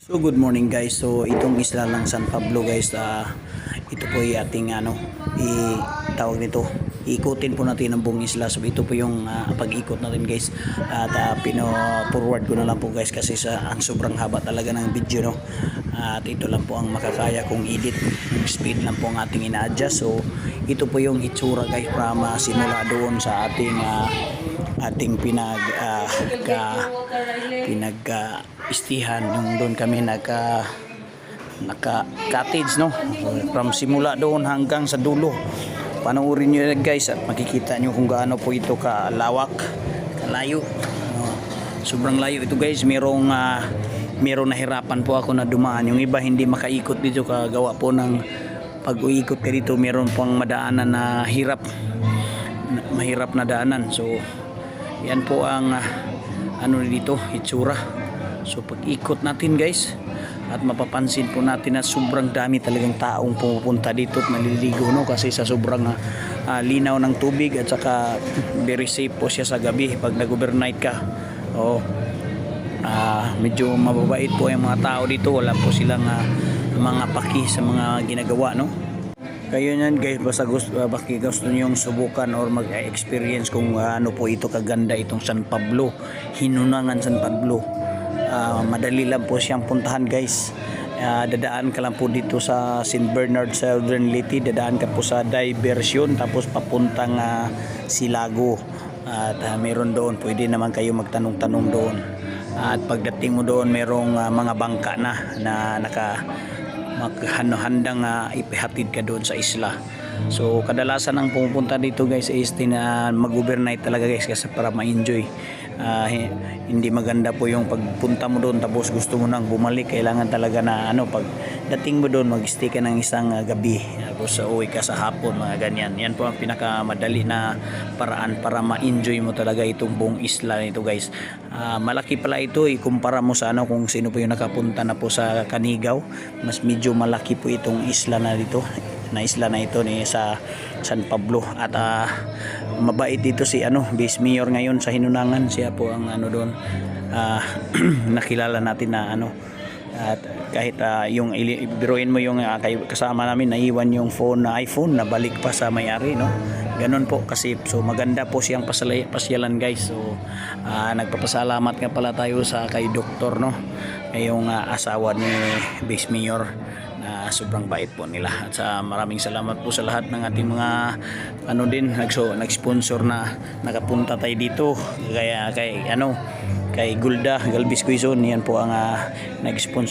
So good morning guys. So itong isla ng San Pablo guys, ito po yung ating tawag nito. Ikutin po natin ang buong isla. So ito po yung pag-ikot natin guys. At pino-forward ko na lang po guys kasi ang sobrang haba talaga ng video, no. At ito lang po ang makakaya kong edit. Yung speed lang po ang ating ina-adjust. So ito po yung itsura guys from simula doon sa ating istihan yung doon kami naka cottage, no, from simula doon hanggang sa dulo. Panoorin nyo guys at makikita nyo kung gaano po ito kalawak, kalayo. Sobrang layo ito guys. Merong nahirapan po ako na dumaan. Yung iba hindi makaikot dito kagawa po ng pag-uikot ka dito. Meron pang madaanan na mahirap na daanan. So yan po ang dito itsura. So pag-ikot natin guys at mapapansin po natin na sobrang dami talagang taong pumupunta dito at naliligo, no, kasi sa sobrang linaw ng tubig at saka very safe po siya sa gabi pag nag-overnight ka. Medyo mababait po yung mga tao dito. Wala po silang mga paki sa mga ginagawa, no. Kayo yan guys, basta gusto nyo subukan or mag-experience kung ano po ito kaganda itong San Pablo, Hinunangan San Pablo. Madali lang po siyang puntahan guys. Dadaan ka lang po dito sa St. Bernard Southern Leyte, dadaan ka po sa diversion tapos papuntang Silago. At meron doon, pwede naman kayo magtanong-tanong doon. At pagdating mo doon, merong mga bangka na handang ipihatid ka doon sa isla. So kadalasan ang pumupunta dito guys is mag-overnight talaga guys kasi para ma-enjoy. Hindi maganda po yung pagpunta mo doon tapos gusto mo nang bumalik. Kailangan talaga na pag dating mo doon mag-stay ka ng isang gabi tapos uwi ka sa hapon, mga ganyan. Yan po ang pinakamadali na paraan para ma-enjoy mo talaga itong buong isla nito guys. Malaki pala ito ikumpara mo sa kung sino po yung nakapunta na po sa Canigao. Mas medyo malaki po itong isla na dito, na isla na ito sa San Pablo. At mabait dito si Vice Mayor ngayon sa Hinunangan. Siya po ang doon nakilala natin na at kahit yung biruin mo yung kasama namin naiwan yung iPhone na balik pa sa may-ari, no. Ganon po kasi. So maganda po siyang pasyalan guys. So nagpapasalamat nga pala tayo sa kay Doktor, no, yung asawa ni Vice Mayor. Sobrang bait po nila at maraming salamat po sa lahat ng ating mga nag-sponsor na nakapunta tayo dito, kaya kay Gulda Galvis Quezon. Yan po ang nag-sponsor.